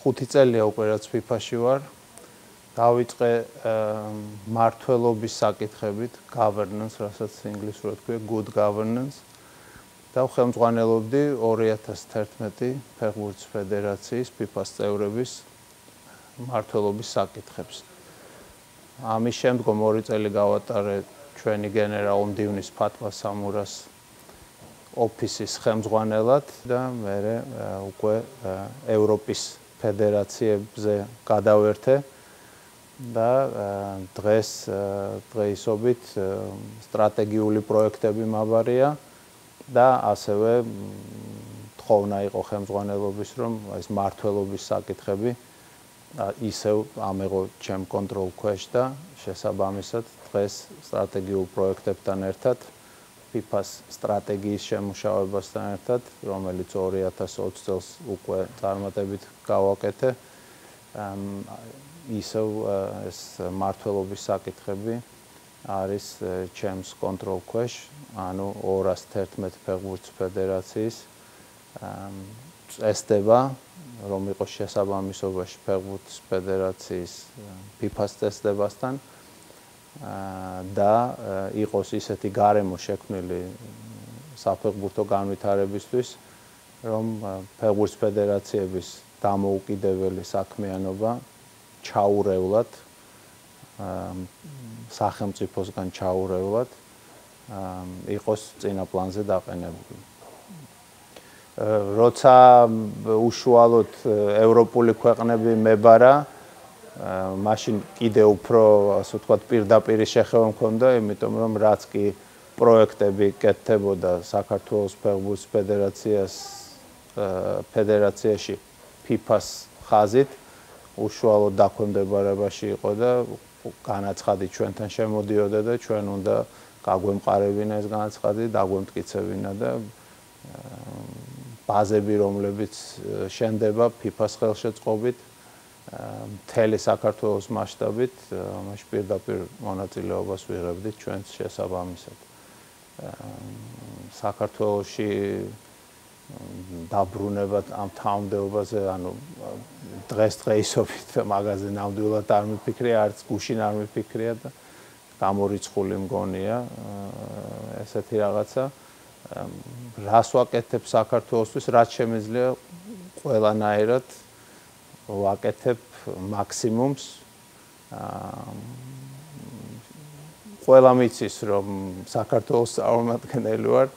5 წელია უკვე რაც FIFA-ში ვარ. დავიწყე მართლობის საკითხებით, governance, რასაც ინგლისურად ქვია good governance. და ხელმძღვანელობდი 2011 ფეხბურთის ფედერაციის FIFA-ს წევრების მართლობის საკითხებს. ამის შემდგომ 2 წელი გავატარე ჩვენი გენერალ მდივნის ფატმა სამურას ოფისის ხელმძღვანელად და მე უკვე ევროპის ფედერაციებზე გადავერთე და დღეისობით სტრატეგიული პროექტები მაბარია და ასევე თხოვნა იყო ხელმძღვანელობის რომ ეს მართლობის საკითხები ისევ ამეღო ჩემ კონტროლ ქვეშ და შესაბამისად დღეს სტრატეგიულ პროექტებთან ერთად FIFA-ს სტრატეგიის შემუშავებასთან ერთად, რომელიც 2020 წელს უკვე წარმატებით გავაკეთე, ისევ ეს მართლობის საკითხები არის ჩემს კონტროლ ქვეშ, ანუ 211 ფეხბურთის ფედერაციის წესდება, რომ იყოს შესაბამისობაში ფეხბურთის ფედერაციის FIFA-ს წესდებასთან და იყოს ისეთი გარემო შექმნილი საფეხბურთო განვითარებისთვის, რომ ფეხბურთის ფედერაციების დამოუკიდებელი საქმიანობა ჩაურევლად სახელმწიფოსგან ჩაურევლად იყოს წინა პლანზე დაყენებული. როცა უშუალოდ ევროპული ქვეყნები მებარა, მაშინ კიდე უფრო, ასე ვთქვათ, პირდაპირ შეხება მქონდა, იმიტომ რომ რაც კი პროექტები კეთდებოდა საქართველოს ფეხბურთის ფედერაციაში FIFA-ს ხაზით, უშუალოდ დაქვემდებარებაში იყო და განაცხადი ჩვენთან შემოდიოდა და ჩვენ უნდა გაგვემყარებინა ეს განაცხადი, დაგვემტკიცებინა და ბაზები, რომლებიც შენდება FIFA-ს ხელშეწყობით, მთელი საქართველოს მასშტაბით, ამაში პირდაპირ მონაწილეობას ვიღებდით ჩვენს შესაბამისად. საქართველოში დაბრუნება ამ თანამდებობაზე, ანუ დღესდღეობით მაგაზე ნამდვილად არ მიფიქრია, არც გუშინ არ მიფიქრია და გამორიცხული მგონია ესეთი რაღაცა. რას ვაკეთებ საქართველოსთვის, რაც შემიძლია ყველანაირად ვაკეთებ მაქსიმუმს. ყველა მიცის, რომ საქართველოს წარმომადგენელი ვარ,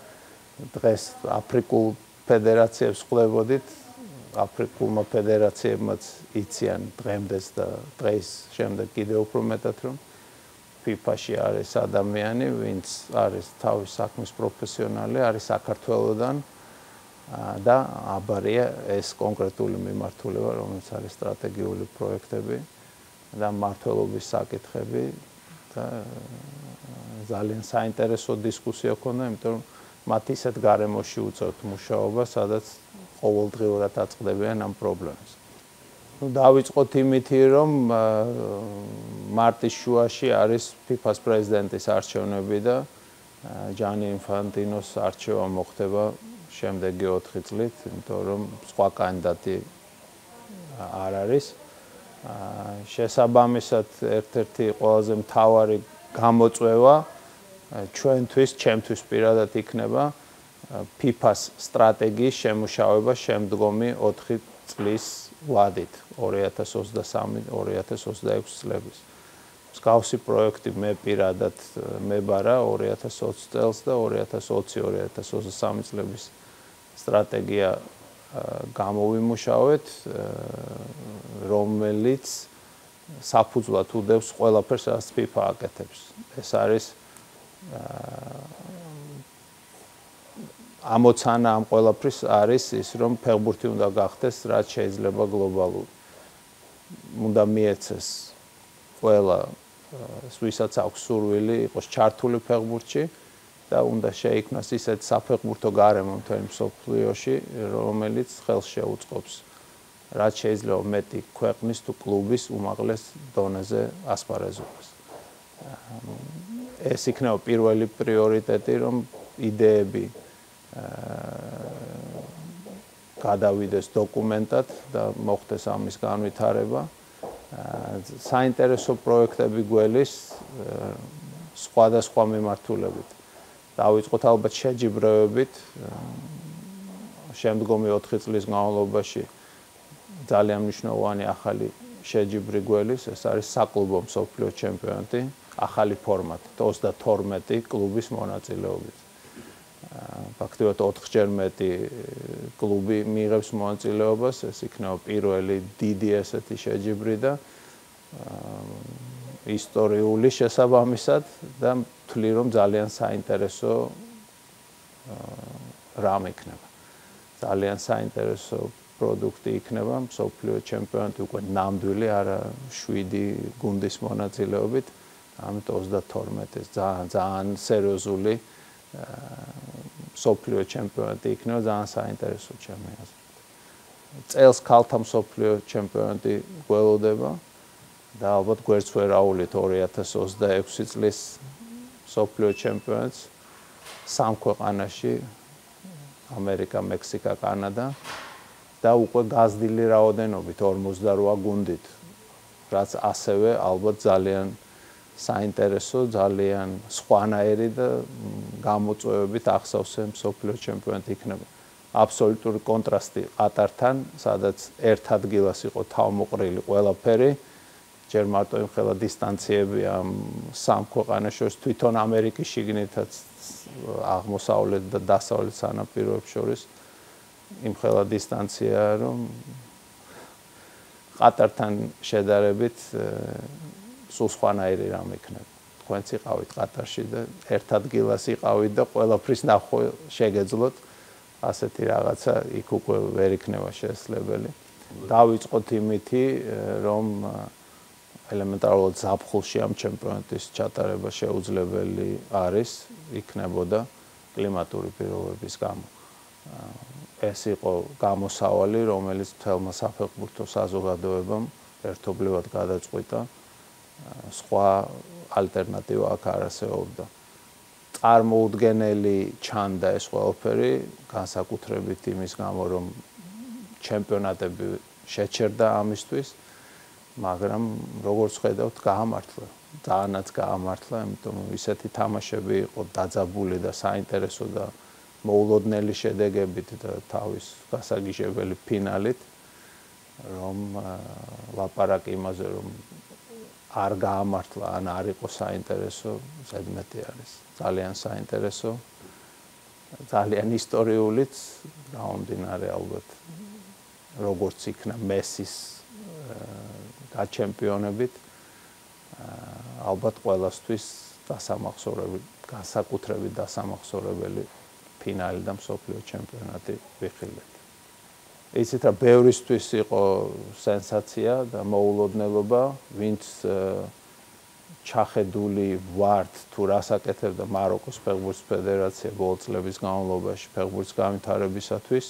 დღეს აფრიკულ ფედერაციებს ხვდებოდით, აფრიკულმა ფედერაციებმაც იციან დღემდეც და დღის შემდეგ კიდევ უფრო მეტად, რომ FIFA-ში არის ადამიანი, ვინც არის თავის საქმის პროფესიონალი, არის საქართველოდან და აბარია ეს კონკრეტული მიმართულება, რომელიც არის სტრატეგიული პროექტები და მართლობის საკითხები და ძალიან საინტერესო დისკუსია ჰქონდა, იმიტომ რომ მათ ისეთ გარემოში უწევთ მუშაობა, სადაც ყოველდღიურად აწყდებიან ამ პრობლემას. დავიწყოთ იმითი, რომ მარტის შუაში არის FIFA-ს პრეზიდენტის არჩევნები და ჯანი ინფანტინოს არჩევა მოხდება შემდეგი 4 წლით, იმიტომ რომ სხვა კანდიდატი არ არის. შესაბამისად, ერთ-ერთი ყველაზე მთავარი გამოწვევა ჩვენთვის, ჩემთვის პირადად იქნება FIFA-ს სტრატეგიის შემუშავება შემდგომი 4 წლის ვადით 2023-2026 წლების. მსგავსი პროექტი მე პირადად მებარა 2020 წელს და 2020-2023 წლების სტრატეგია გამოვიმუშავეთ, რომელიც საფუძვლად უდევს ყველაფერს, რაც FIFA აკეთებს. ეს არის ამოცანა ამ ყველაფრის არის ის, რომ ფეხბურთი უნდა გახდეს რაც შეიძლება გლობალური. უნდა მიეცეს ყველა ვისაც აქვს სურვილი იყოს ჩართული ფეხბურთში და უნდა შეიქმნას ისეთ საფეხბურთო გარემო მთელ მსოფლიოში, რომელიც ხელს შეუწყობს რაც შეიძლება მეტი ქვეყნის თუ კლუბის უმაღლეს დონეზე ასპარეზობას. ეს იქნება პირველი პრიორიტეტი, რომ იდეები გადავიდეს დოკუმენტად და მოხდეს ამის განვითარება. საინტერესო პროექტები გველის სხვადასხვა მიმართულებით. დავიწყოთ ალბათ შეჯიბრებებით. შემდგომი 4 წლის განმავლობაში ძალიან მნიშვნელოვანი ახალი შეჯიბრი გველის, ეს არის საკლუბო მსოფლიო ჩემპიონატი, ახალი ფორმატით, 32 კლუბის მონაწილეობით. ფაქტობრივად 4-ჯერ მეტი კლუბი მიიღებს მონაწილეობას, ეს იქნება პირველი დიდი ესეთი შეჯიბრი და ისტორიული შესაბამისად და ვთვლი რომ ძალიან საინტერესო რამ იქნება. ძალიან საინტერესო პროდუქტი იქნება, მსოფლიო ჩემპიონატი უკვე ნამდვილი, არა 7 გუნდის მონაწილეობით, ამიტომ 32-ის ძალიან სერიოზული მსოფლიო ჩემპიონატი იქნება, ძალიან საინტერესო ჩემი აზრით. წელს ქალთა მსოფლიო ჩემპიონატი გველოდება და ალბათ გვერდს ვერ აუვლით 2026 წლის მსოფლიო ჩემპიონატს 3 ქვეყანაში ამერიკა, მექსიკა, კანადა და უკვე გაზრდილი რაოდენობით 48 გუნდით, რაც ასევე ალბათ ძალიან საინტერესო, ძალიან სხვანაირი და გამოწვევებით ახსოვს მსოფლიო ჩემპიონატი იქნება. აბსოლუტური კონტრასტი ყატართან, სადაც ერთ ადგილას იყო თავმოყრილი ყველაფერი, ჯერ მარტო იმხელა დისტანციები ამ 3 ქვეყანას შორის თვითონ ამერიკის შიგნითაც აღმოსავლეთ და დასავლეთ სანაპიროებს შორის იმხელა დისტანცია, რომ ყატართან შედარებით სულ სხვანაირი რამ იქნება. თქვენც იყავით ყატარში და ერთ ადგილას იყავით და ყველაფრის ნახვა შეგეძლოთ, ასეთი რაღაცა იქ უკვე ვერ იქნება შესაძლებელი. დავიწყოთ იმითი, რომ ელემენტარულად ზაფხულში ამ ჩემპიონატის ჩატარება შეუძლებელი არის, იქნებოდა კლიმატური პირობების გამო. ეს იყო გამოსავალი, რომელიც მთელმა საფეხბურთო საზოგადოებამ ერთობლივად გადაწყვიტა. სხვა ალტერნატივა აქ არ არსებობდა. წარმოუდგენელი ჩანდა ეს ყველაფერი, განსაკუთრებით იმის გამო, რომ ჩემპიონატები შეჩერდა ამისთვის, მაგრამ როგორც ხედავთ, გაამართლა. ძალიანაც გაამართლა, იმიტომ რომ ისეთი თამაშები იყო დაძაბული და საინტერესო და მოულოდნელი შედეგებით და თავის გასაგიჟებელი ფინალით, რომ ლაპარაკი იმაზე, რომ არ გაამართლა, ან არ იყო საინტერესო, ზედმეტი არის. ძალიან საინტერესო, ძალიან ისტორიულიც, გამომდინარე ალბათ, როგორც იქნა მესის გაჩემპიონებით, ალბათ ყველასთვის დასამახსოვრებელი, განსაკუთრებით დასამახსოვრებელი ფინალი და მსოფლიო ჩემპიონატი ვიხილეთ. იცით რა, ბევრისთვის იყო სენსაცია და მოულოდნელობა, ვინც ჩახედული ვართ თუ რას აკეთებდა მაროკოს ფეხბურთის ფედერაცია ბოლო წლების განმავლობაში ფეხბურთის განვითარებისათვის.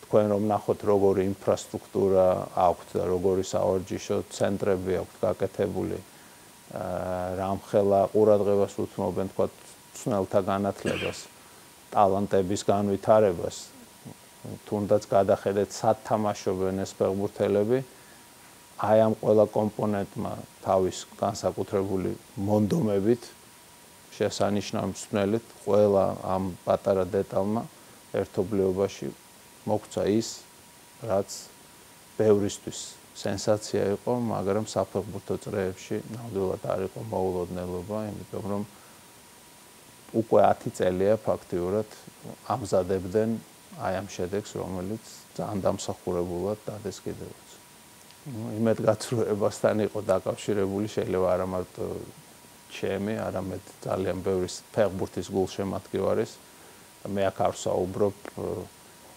თქვენ რომ ნახოთ როგორი ინფრასტრუქტურა აქვთ და როგორი სავარჯიშო ცენტრები აქვთ გაკეთებული, რამხელა ყურადღებას უთმობენ თქვა ცნელთა განათლებას, ტალანტების განვითარებას, თუნდაც გადახედეთ სად თამაშობენ ეს ფეხბურთელები, აი ამ ყველა კომპონენტმა თავის განსაკუთრებული მონდომებით შესანიშნავი მსმენელით ყველა ამ პატარა დეტალმა ერთობლიობაში მოგცა ის, რაც ბევრისთვის სენსაცია იყო, მაგრამ საფეხბურთო წრეებში ნამდვილად არ იყო მოულოდნელობა, იმიტომ რომ უკვე 10 წელია ფაქტიურად ამზადებდნენ აი ამ შედეგს, რომელიც ძალიან დამსახურებულად დადეს კიდევაც. იმედგაცრუებასთან იყო დაკავშირებული, შეიძლება არა მარტო ჩემი, არამედ ძალიან ბევრი ფეხბურთის გულშემატკივარის. მე აქ არ ვსაუბრობ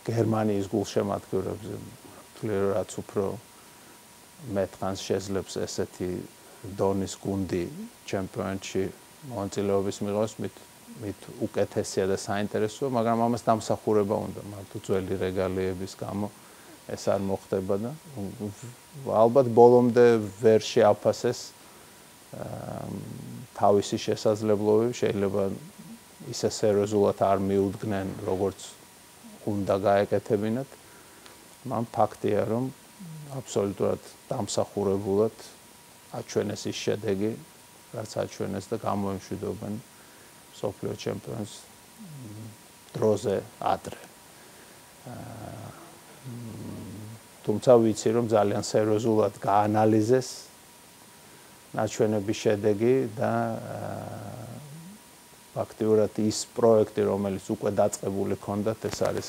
გერმანიის გულშემატკივრებზე, რაც უფრო მეტყანს შეძლებს ესეთი დონის გუნდი ჩემპიონატში მონაწილეობის მიღებას, მით უკეთესია და საინტერესოა, მაგრამ ამას დამსახურება უნდა, მარტო ძველი რეგალიების გამო ეს არ მოხდება და ალბათ ბოლომდე ვერ შეაფასეს თავისი შესაძლებლობები, შეიძლება ისე სერიოზულად არ მიუდგნენ, როგორც უნდა გაეკეთებინათ. მან ფაქტია, რომ აბსოლუტურად დამსახურებულად აჩვენეს ის შედეგი, რაც აჩვენეს და გამოემშვიდობენ მსოფლიო ჩემპიონს დროზე ადრე. თუმცა ვიცი, რომ ძალიან სერიოზულად გაანალიზეს ნაჩვენების შედეგი და ფაქტიურად ის პროექტი, რომელიც უკვე დაწყებული ჰქონდათ, ეს არის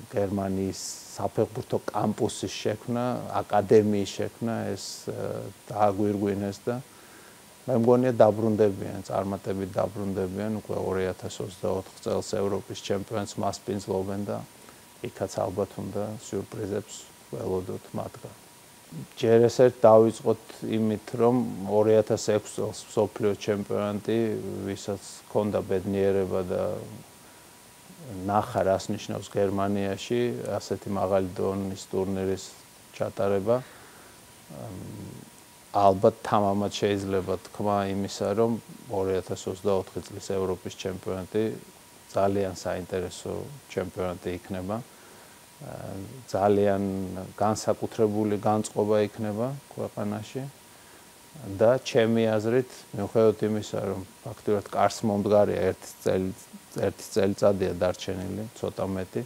გერმანიის საფეხბურთო კამპუსის შექმნა, აკადემიის შექმნა, ეს დააგვირგვინეს და მე მგონია დაბრუნდებიან, წარმატებით დაბრუნდებიან უკვე 2024 წელს ევროპის ჩემპიონს მასპინძლობენ და იქაც ალბათ უნდა სიურპრიზებს ველოდოთ მათგან. ჯერ ეს ერთ დავიწყოთ იმით, რომ 2006 წელს მსოფლიო ჩემპიონატი, ვისაც ჰქონდა ბედნიერება და ნახა რას ნიშნავს გერმანიაში ასეთი მაღალი დონის ტურნირის ჩატარება. ალბათ თამამად შეიძლება თქვა იმისა, რომ 2024 წლის ევროპის ჩემპიონატი ძალიან საინტერესო ჩემპიონატი იქნება. ძალიან განსაკუთრებული განწყობა იქნება ქვეყანაში და ჩემი აზრით, მიუხედავად იმისა, რომ ფაქტობრივად კარს მომდგარია ერთი წელიწადია დარჩენილი, ცოტა მეტი,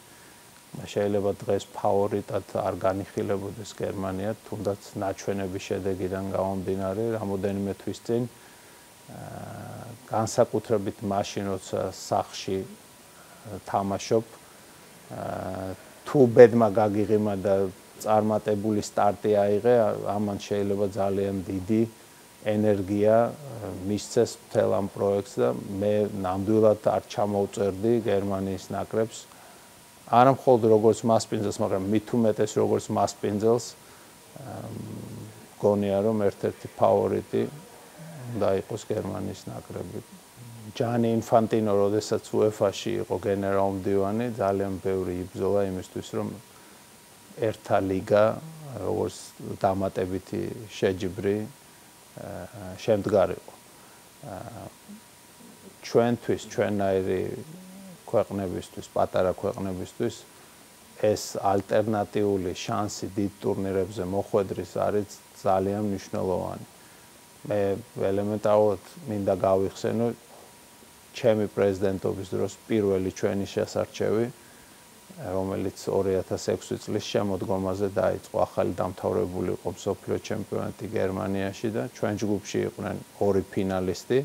შეიძლება დღეს ფავორიტად არ განიხილებოდეს გერმანია, თუნდაც ნაჩვენების შედეგიდან გამომდინარე, რამოდენიმე თვის წინ განსაკუთრებით მაშინ, როცა სახლში თამაშობ, თუ ბედმა გაგიღიმა და წარმატებული სტარტი აიღე, ამან შეიძლება ძალიან დიდი ენერგია მისცეს მთელ ამ პროექტს და მე ნამდვილად არ ჩამოვწერდი გერმანიის ნაკრებს. არა მხოლოდ როგორც მასპინძელს, მაგრამ მით უმეტეს როგორც მასპინძელს გონია, რომ ერთ-ერთი ფავორიტი უნდა იყოს გერმანიის ნაკრები. ჯანი ინფანტინო, როდესაც UEFA-ში იყო გენერალ-მდივანი, ძალიან ბევრი იბრძოლა იმისთვის, რომ ერთა ლიგა, როგორც დამატებითი შეჯიბრი შემდგარიყო. ჩვენთვის, ჩვენაირი ქვეყნებისთვის, პატარა ქვეყნებისთვის ეს ალტერნატიული შანსი დიდ ტურნირებზე მოხვედრის არის ძალიან მნიშვნელოვანი. მე ელემენტარულად მინდა გავიხსენო ჩემი პრეზიდენტობის დროს პირველი ჩვენი შესარჩევი, რომელიც 2006 წლის შემოდგომაზე დაიწყო, ახალი დამთავრებული იყო მსოფლიო ჩემპიონატი გერმანიაში და ჩვენ ჯგუფში იყვნენ ორი ფინალისტი,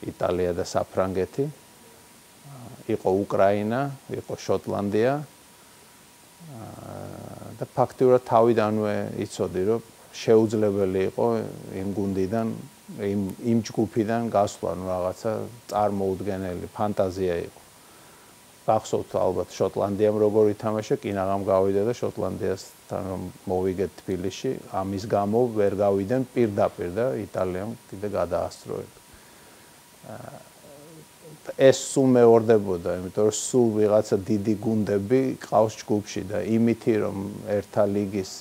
იტალია და საფრანგეთი. იყო უკრაინა, იყო შოტლანდია და ფაქტიურად თავიდანვე იცოდი, რომ შეუძლებელი იყო იმ გუნდიდან, იმ ჯგუფიდან გასვლა, რაღაცა წარმოუდგენელი ფანტაზია იყო. გახსოვთ ალბათ შოტლანდიამ როგორ ითამაშა, კინაღამ გავიდა და შოტლანდიასთან რომ მოვიგეთ თბილისში, ამის გამო ვერ გავიდან პირდაპირ და იტალიამ კიდე გადაასწროეთ. ეს სულ მეორდებოდა, იმიტომ რომ სულ ვიღაცა დიდი გუნდები ყავს ჯგუფში და იმითი რომ ერთა ლიგის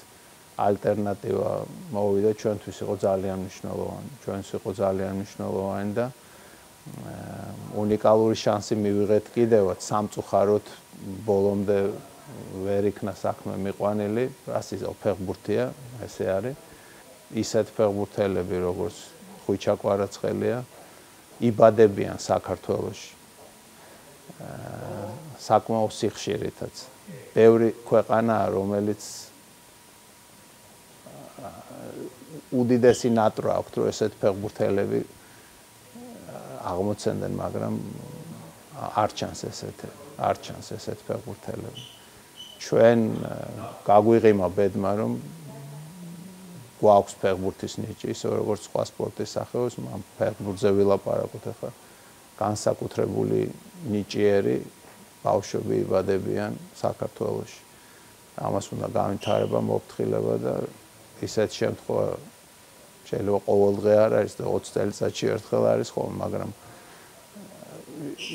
ალტერნატივა მოვიდა ჩვენთვის იყო ძალიან მნიშვნელოვანი. ჩვენთვის იყო ძალიან მნიშვნელოვანი და უნიკალური შანსი მივიღეთ კიდევაც სამწუხაროდ ბოლომდე ვერ იქნა საქმე მიყვანილი, რასიზო ფეხბურთია, ესე არის. ისეთ ფეხბურთელები როგორც ხვიჩა კვარაცხელია იბადებიან საქართველოში. საკმაოდ სიხშირითაც. ბევრი ქვეყანაა, რომელიც უდიდესი ნატვრა აქვთ, რომ ესეთ ფეხბურთელები აღმოცენდნენ, მაგრამ არ ჩანს ესეთ ფეხბურთელები. ჩვენ გაგვიღიმა ბედმა, რომ გვაქვს ფეხბურთის ნიჭი, ისე როგორც სხვა სპორტის სახეობს, მაგრამ ფეხბურთზე ვილაპარაკოთ ახლა. განსაკუთრებული ნიჭიერი ბავშვები იბადებიან საქართველოში. ამას უნდა განვითარება, მოფრთხილება და ისეთ შემთხვევა შეიძლება ყოველდღე არ არის და 20 წელიწადში ერთხელ არის ხოლმე, მაგრამ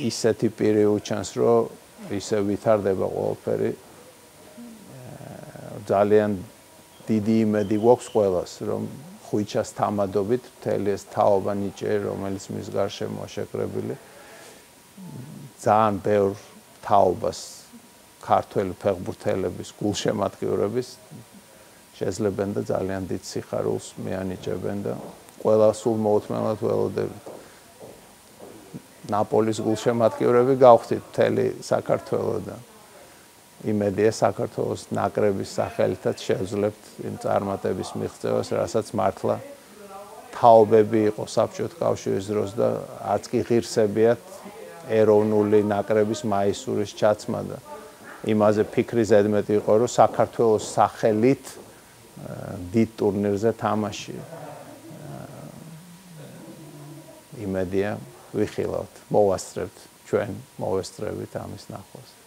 ისეთი პირი უჩანს, რომ ისე ვითარდება ყველაფერი. ძალიან დიდი იმედი გვაქვს ყველას, რომ ხვიჩას თამადობით მთელი ეს თაობა ნიჭიერი, რომელიც მის გარშემოა შეკრებილი, ძალიან ბევრ თაობას ქართველი ფეხბურთელების გულშემატკივრების შეძლებენ და ძალიან დიდ სიხარულს მიანიჭებენ და ყველა სულ მოუთმენლად ველოდებით. ნაპოლის გულშემატკივრები გავხდით მთელი საქართველოდან. იმედია საქართველოს ნაკრების სახელითაც შევძლებთ იმ წარმატების მიღწევას, რასაც მართლა თაობები იყო საბჭოთა კავშირის დროს და არც კი ღირსებიათ ეროვნული ნაკრების მაისურის ჩაცმა და იმაზე ფიქრი ზედმეტი იყო, რომ საქართველოს სახელით დიდ ტურნირზე თამაში. იმედია ვიხილავთ, მოვასწრებთ ჩვენ, მოვესწრებით ამის ნახვას.